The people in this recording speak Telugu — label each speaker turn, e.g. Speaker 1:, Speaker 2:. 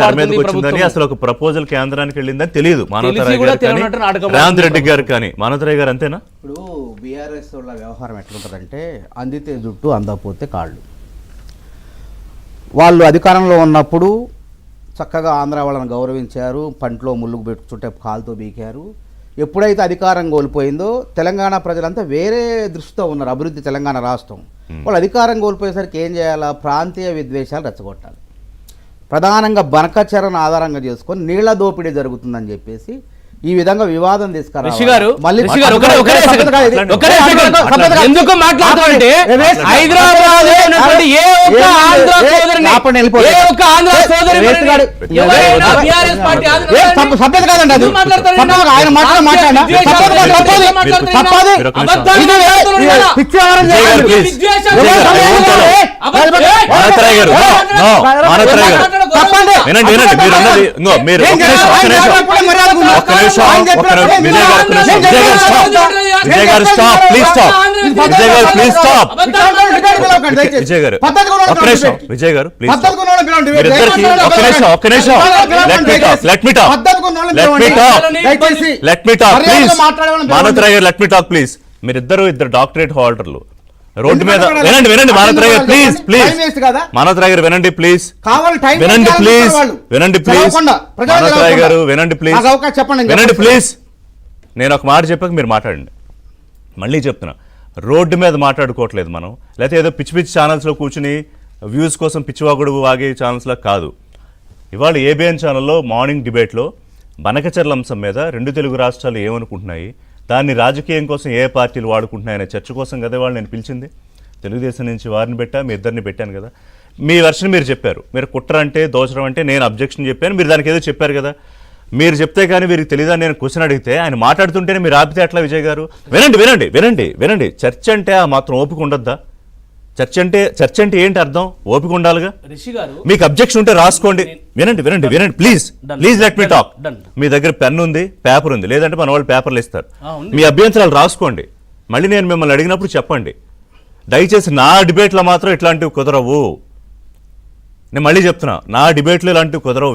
Speaker 1: వచ్చిందని అసలు ఒక ప్రపోజల్ కేంద్రానికి వెళ్ళిందని తెలియదు రేవంత్ రెడ్డి గారు కానీ మానవతరాయ్ గారు అంతేనా?
Speaker 2: ఇప్పుడు బీఆర్ఎస్ వాళ్ళ వ్యవహారం ఎట్లుంటుందంటే అందితే జుట్టు అందకపోతే కాళ్ళు. వాళ్ళు అధికారంలో ఉన్నప్పుడు చక్కగా ఆంధ్ర వాళ్ళని గౌరవించారు, పంటలో ముళ్ళుకు పెట్టుకుంటే కాలుతో బీకారు. ఎప్పుడైతే అధికారం కోల్పోయిందో తెలంగాణ ప్రజలంతా వేరే దృష్టితో ఉన్నారు. అభివృద్ధి తెలంగాణ రాష్ట్రం వాళ్ళు అధికారం కోల్పోయేసరికి ఏం చేయాలా? ప్రాంతీయ విద్వేషాలు రెచ్చగొట్టాలి. ప్రధానంగా బనకచరణ ఆధారంగా చేసుకొని నీళ్ల దోపిడీ జరుగుతుందని చెప్పేసి ఈ విధంగా వివాదం తీసుకురా. సభ్యత కాదండి అది. ఆయన
Speaker 1: విజయ్ గారు ప్లీజ్. మీరిద్దరు డాక్టరేట్ హోల్డర్లు రోడ్డు మీద వినండి మానవతరాయ్ గారు ప్లీజ్ మానవతరాయ్ గారు వినండి ప్లీజ్ మానవతరాయ్ గారు వినండి ప్లీజ్. నేను ఒక మాట చెప్పాక మీరు మాట్లాడండి. మళ్ళీ చెప్తున్నా, రోడ్డు మీద మాట్లాడుకోవట్లేదు మనం, లేకపోతే ఏదో పిచ్చి పిచ్చి ఛానల్స్లో కూర్చుని వ్యూస్ కోసం పిచ్చివాగుడు వాగే ఛానల్స్లో కాదు. ఇవాళ ఏబిఎన్ ఛానల్లో మార్నింగ్ డిబేట్లో బనకచర్ల అంశం మీద రెండు తెలుగు రాష్ట్రాలు ఏమనుకుంటున్నాయి, దాన్ని రాజకీయం కోసం ఏ పార్టీలు వాడుకుంటున్నాయనే చర్చ కోసం కదా వాళ్ళు నేను పిలిచింది. తెలుగుదేశం నుంచి వారిని పెట్టా, మీ ఇద్దరిని పెట్టాను కదా. మీ వెర్షన్ మీరు చెప్పారు, మీరు కుట్ర అంటే దోచడం అంటే నేను అబ్జెక్షన్ చెప్పాను, మీరు దానికి ఏదో చెప్పారు కదా. మీరు చెప్తే కానీ వీరికి తెలియదా నేను క్వశ్చన్ అడిగితే ఆయన మాట్లాడుతుంటేనే మీరు ఆపితే అట్లా విజయ్ గారు? వినండి చర్చ అంటే ఆ మాత్రం ఓపిక ఉండొద్దా? చర్చ అంటే ఏంటి అర్థం? ఓపిక ఉండాలిగా. మీకు అబ్జెక్షన్ ఉంటే రాసుకోండి. వినండి ప్లీజ్ లెట్ మీ టాక్. మీ దగ్గర పెన్ ఉంది, పేపర్ ఉంది, లేదంటే మన వాళ్ళు పేపర్లు ఇస్తారు. మీ అభ్యంతరాలు రాసుకోండి. మళ్ళీ నేను మిమ్మల్ని అడిగినప్పుడు చెప్పండి. దయచేసి నా డిబేట్లో మాత్రం ఇట్లాంటివి కుదరవు. నేను మళ్ళీ చెప్తున్నా, నా డిబేట్లో ఇలాంటివి కుదరవు.